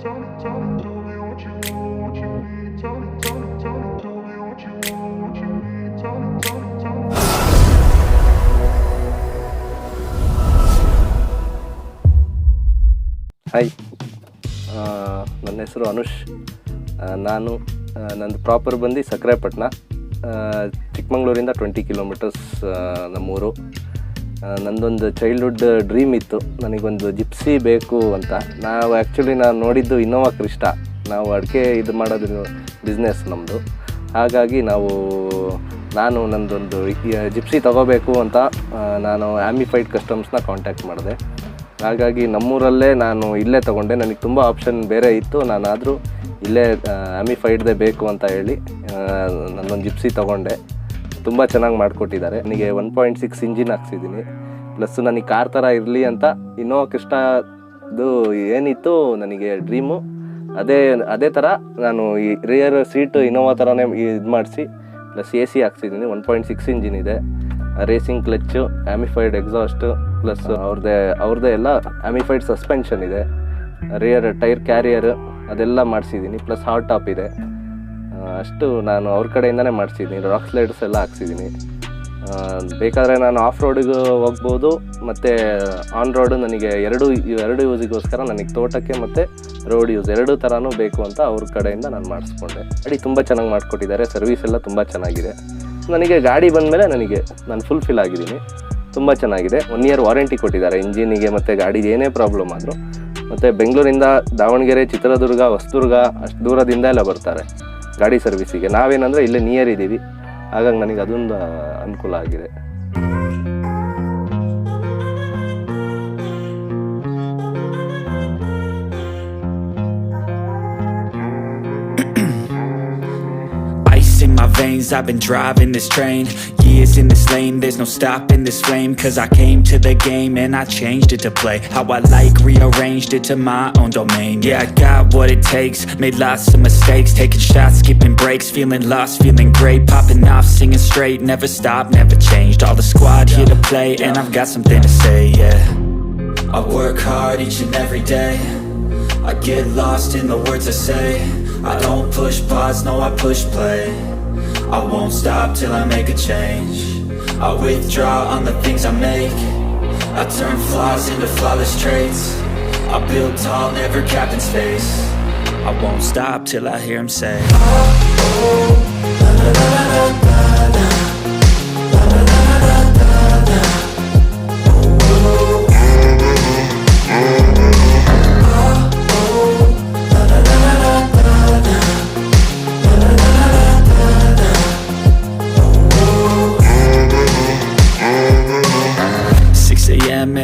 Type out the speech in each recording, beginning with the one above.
Hi, ನನ್ನ ಹೆಸರು ಅನುಷ್. ನಂದು ಪ್ರಾಪರ್ ಬಂದು ಸಕ್ರೆಪಟ್ಟಣ, ಚಿಕ್ಕಮಂಗ್ಳೂರಿಂದ 20 ಕಿಲೋಮೀಟರ್ಸ್ ನಮ್ಮೂರು. ನಂದೊಂದು ಚೈಲ್ಡ್ಹುಡ್ ಡ್ರೀಮ್ ಇತ್ತು, ನನಗೊಂದು ಜಿಪ್ಸಿ ಬೇಕು ಅಂತ. ನಾನು ನೋಡಿದ್ದು ಇನ್ನೋವಾ ಕ್ರಿಸ್ಟಾ. ನಾವು ಅಡಿಕೆ ಇದು ಮಾಡೋದು ಬಿಸ್ನೆಸ್ ನಮ್ಮದು. ಹಾಗಾಗಿ ನಾನು ನಂದೊಂದು ಜಿಪ್ಸಿ ತೊಗೋಬೇಕು ಅಂತ ನಾನು ಆ್ಯಮಿಫೈಡ್ ಕಸ್ಟಮ್ಸ್ನ ಕಾಂಟ್ಯಾಕ್ಟ್ ಮಾಡಿದೆ. ಹಾಗಾಗಿ ನಮ್ಮೂರಲ್ಲೇ ನಾನು ಇಲ್ಲೇ ತೊಗೊಂಡೆ. ನನಗೆ ತುಂಬ ಆಪ್ಷನ್ ಬೇರೆ ಇತ್ತು, ನಾನಾದರೂ ಇಲ್ಲೇ ಆ್ಯಮಿಫೈಡ್ದೇ ಬೇಕು ಅಂತ ಹೇಳಿ ನನ್ನೊಂದು ಜಿಪ್ಸಿ ತೊಗೊಂಡೆ. ತುಂಬ ಚೆನ್ನಾಗಿ ಮಾಡಿಕೊಟ್ಟಿದ್ದಾರೆ. ನನಗೆ 1.6 ಇಂಜಿನ್ ಹಾಕ್ಸಿದ್ದೀನಿ. ಪ್ಲಸ್ ನನಗೆ ಕಾರ್ ಥರ ಇರಲಿ ಅಂತ ಇನ್ನೋವಾ ಕ್ರಿಸ್ಟಾದು ಏನಿತ್ತು ನನಗೆ ಡ್ರೀಮು, ಅದೇ ಥರ ನಾನು ಈ ರಿಯರ್ ಸೀಟು ಇನ್ನೋವಾ ಥರನೇ ಇದು ಮಾಡಿಸಿ ಪ್ಲಸ್ AC ಹಾಕ್ಸಿದ್ದೀನಿ. 1.6 ಇಂಜಿನ್ ಇದೆ, ರೇಸಿಂಗ್ ಕ್ಲಚ್ಚು, ಆ್ಯಮಿಫೈಡ್ ಎಕ್ಸಾಸ್ಟು, ಪ್ಲಸ್ ಅವ್ರದ್ದೇ ಎಲ್ಲ ಆ್ಯಮಿಫೈಡ್ ಸಸ್ಪೆನ್ಷನ್ ಇದೆ, ರಿಯರ್ ಟೈರ್ ಕ್ಯಾರಿಯರ್ ಅದೆಲ್ಲ ಮಾಡಿಸಿದ್ದೀನಿ. ಪ್ಲಸ್ ಹಾರ್ಡ್ ಟಾಪ್ ಇದೆ. ಅಷ್ಟು ನಾನು ಅವ್ರ ಕಡೆಯಿಂದನೇ ಮಾಡಿಸಿದ್ದೀನಿ. ರಾಕ್ ಸ್ಲೈಡ್ಸ್ ಎಲ್ಲ ಹಾಕ್ಸಿದ್ದೀನಿ. ಬೇಕಾದರೆ ನಾನು ಆಫ್ ರೋಡಿಗೂ ಹೋಗ್ಬೋದು, ಮತ್ತು ಆನ್ ರೋಡು ನನಗೆ ಎರಡು ಯೂಸಿಗೋಸ್ಕರ ನನಗೆ ತೋಟಕ್ಕೆ ಮತ್ತು ರೋಡ್ ಯೂಸ್ ಎರಡೂ ಥರನೂ ಬೇಕು ಅಂತ ಅವ್ರ ಕಡೆಯಿಂದ ನಾನು ಮಾಡಿಸ್ಕೊಂಡೆ. ಗಾಡಿ ತುಂಬ ಚೆನ್ನಾಗಿ ಮಾಡಿಕೊಟ್ಟಿದ್ದಾರೆ, ಸರ್ವಿಸ್ ಎಲ್ಲ ತುಂಬ ಚೆನ್ನಾಗಿದೆ. ನನಗೆ ಗಾಡಿ ಬಂದಮೇಲೆ ನಾನು ಫುಲ್ಫಿಲ್ ಆಗಿದ್ದೀನಿ. ತುಂಬ ಚೆನ್ನಾಗಿದೆ. 1 year ವಾರಂಟಿ ಕೊಟ್ಟಿದ್ದಾರೆ ಇಂಜಿನಿಗೆ ಮತ್ತು ಗಾಡಿಗೆ ಏನೇ ಪ್ರಾಬ್ಲಮ್ ಆದರೂ. ಮತ್ತು ಬೆಂಗಳೂರಿಂದ ದಾವಣಗೆರೆ, ಚಿತ್ರದುರ್ಗ, ಹೊಸದುರ್ಗ ಅಷ್ಟು ದೂರದಿಂದ ಎಲ್ಲ ಬರ್ತಾರೆ ಗಾಡಿ ಸರ್ವಿಸಿಗೆ. ನಾವೇನಂದರೆ ಇಲ್ಲೇ ನಿಯರ್ ಇದ್ದೀವಿ, ಹಾಗಾಗಿ ನನಗೆ ಅದೊಂದು ಅನುಕೂಲ ಆಗಿದೆ. In my veins, I've been driving this train. Years in this lane, there's no stopping this flame. Cause I came to the game and I changed it to play how I like, rearranged it to my own domain. Yeah, I got what it takes, made lots of mistakes, taking shots, skipping breaks, feeling lost, feeling great, popping off, singing straight, never stopped, never changed. All the squad here to play and I've got something to say, yeah. I work hard each and every day, I get lost in the words I say. I don't push pause, no I push play. I won't stop till I make a change. I withdraw on the things I make. I turn flaws into flawless traits. I build tall, never capped in space. I won't stop till I hear him say, oh, oh, la la la la la la, la la la la la la, oh, oh.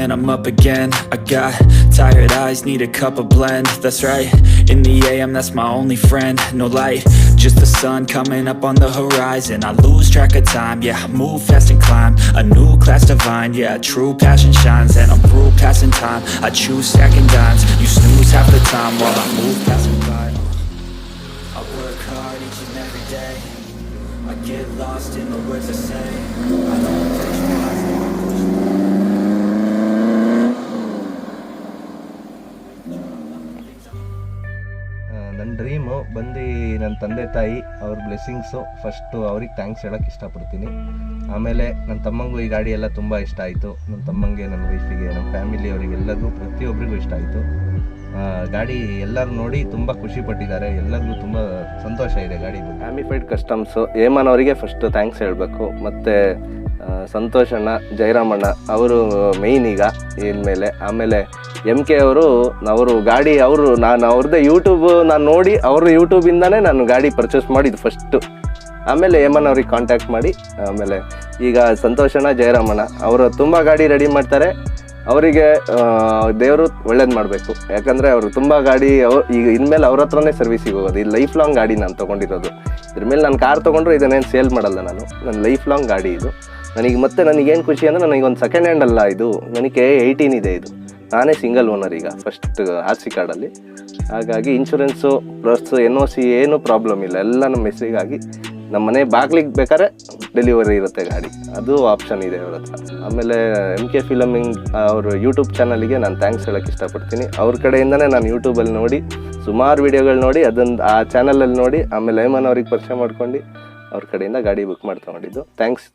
And I'm up again. I got tired eyes, need a cup of blend. That's right, in the AM, that's my only friend. No light, just the sun coming up on the horizon. I lose track of time, yeah, I move fast and climb a new class divine, yeah, true passion shines. And I'm through passing time, I choose stacking dimes. You snooze half the time while I move passing by. I work hard each and every day, I get lost in the words I say. I don't push pause. ನನ್ನ dream ಬಂದು ನನ್ನ ತಂದೆ ತಾಯಿ ಅವ್ರ blessings. First ಅವ್ರಿಗೆ thanks ಹೇಳೋಕ್ಕೆ ಇಷ್ಟಪಡ್ತೀನಿ. ಆಮೇಲೆ ನನ್ನ ತಮ್ಮಂಗೂ ಈ ಗಾಡಿ ಎಲ್ಲ ತುಂಬ ಇಷ್ಟ ಆಯಿತು. ನನ್ನ ತಮ್ಮಂಗೆ, ನನ್ನ ವೈಫಿಗೆ, ನಮ್ಮ ಫ್ಯಾಮಿಲಿ ಅವರಿಗೆಲ್ಲರಿಗೂ ಪ್ರತಿಯೊಬ್ಬರಿಗೂ ಇಷ್ಟ ಆಯಿತು. ಗಾಡಿ ಎಲ್ಲರೂ ನೋಡಿ ತುಂಬ ಖುಷಿ ಪಟ್ಟಿದ್ದಾರೆ. ಎಲ್ಲರಿಗೂ ತುಂಬ ಸಂತೋಷ ಇದೆ ಗಾಡಿ. ಆ್ಯಮಿಫೈಡ್ ಕಸ್ಟಮ್ಸು ಹೇಮನ್ ಅವರಿಗೆ ಫಸ್ಟು ಥ್ಯಾಂಕ್ಸ್ ಹೇಳಬೇಕು. ಮತ್ತು ಸಂತೋಷಣ್ಣ, ಜಯರಾಮಣ್ಣ ಅವರು ಮೇಯ್ನ್ ಈಗ ಇನ್ಮೇಲೆ. ಆಮೇಲೆ MK ಅವರು ಗಾಡಿ ನಾನು ಅವ್ರದ್ದೇ ಯೂಟ್ಯೂಬ್ ನಾನು ನೋಡಿ ಅವ್ರ ಯೂಟ್ಯೂಬಿಂದನೇ ನಾನು ಗಾಡಿ ಪರ್ಚೇಸ್ ಮಾಡಿದ್ದು ಫಸ್ಟು. ಆಮೇಲೆ ಹೇಮನ್ ಅವ್ರಿಗೆ ಕಾಂಟ್ಯಾಕ್ಟ್ ಮಾಡಿ, ಆಮೇಲೆ ಈಗ ಸಂತೋಷಣ್ಣ, ಜಯರಾಮಣ್ಣ ಅವರು ತುಂಬ ಗಾಡಿ ರೆಡಿ ಮಾಡ್ತಾರೆ. ಅವರಿಗೆ ದೇವರು ಒಳ್ಳೇದು ಮಾಡಬೇಕು. ಯಾಕಂದರೆ ಅವರು ತುಂಬ ಗಾಡಿ ಈಗ ಇನ್ಮೇಲೆ ಅವ್ರ ಹತ್ರನೇ ಸರ್ವಿಸಿಗೆ ಹೋಗೋದು. ಇದು ಲೈಫ್ ಲಾಂಗ್ ಗಾಡಿ ನಾನು ತೊಗೊಂಡಿರೋದು. ಇದ್ರ ಮೇಲೆ ನಾನು ಕಾರ್ ತೊಗೊಂಡ್ರೆ ಇದನ್ನೇನು ಸೇಲ್ ಮಾಡಲ್ಲ ನಾನು. ನನ್ನ ಲೈಫ್ ಲಾಂಗ್ ಗಾಡಿ ಇದು. ನನಗೇನು ಖುಷಿ ಅಂದರೆ ನನಗೊಂದು ಸೆಕೆಂಡ್ ಹ್ಯಾಂಡ್ ಅಲ್ಲ ಇದು, ನನಗೆ 18 ಇದೆ ಇದು. ನಾನೇ ಸಿಂಗಲ್ ಓನರ್ ಈಗ ಫಸ್ಟ್ RC ಕಾರ್ಡಲ್ಲಿ. ಹಾಗಾಗಿ ಇನ್ಶೂರೆನ್ಸು ಪ್ಲಸ್ NOC ಏನೂ ಪ್ರಾಬ್ಲಮ್ ಇಲ್ಲ, ಎಲ್ಲ ನಮ್ಮ ಹೆಸರಿಗಾಗಿ. ನಮ್ಮ ಮನೆ ಬಾಗ್ಲಿಗೆ ಬೇಕಾದ್ರೆ ಡೆಲಿವರಿ ಇರುತ್ತೆ ಗಾಡಿ, ಅದು ಆಪ್ಷನ್ ಇದೆ ಅವ್ರ ಹತ್ರ. ಆಮೇಲೆ MK ಫಿಲಮಿಂಗ್ ಅವ್ರ ಯೂಟ್ಯೂಬ್ ಚಾನಲಿಗೆ ನಾನು ಥ್ಯಾಂಕ್ಸ್ ಹೇಳೋಕ್ಕೆ ಇಷ್ಟಪಡ್ತೀನಿ. ಅವ್ರ ಕಡೆಯಿಂದನೇ ನಾನು ಯೂಟ್ಯೂಬಲ್ಲಿ ನೋಡಿ ಸುಮಾರು ವೀಡಿಯೋಗಳು ನೋಡಿ ಅದೊಂದು ಆ ಚಾನಲಲ್ಲಿ ನೋಡಿ ಆಮೇಲೆ ಐಮನ್ ಅವ್ರಿಗೆ ಪರಿಚಯ ಮಾಡ್ಕೊಂಡು ಅವ್ರ ಕಡೆಯಿಂದ ಗಾಡಿ ಬುಕ್ ಮಾಡಿ ತೊಗೊಂಡಿದ್ದು. ಥ್ಯಾಂಕ್ಸ್.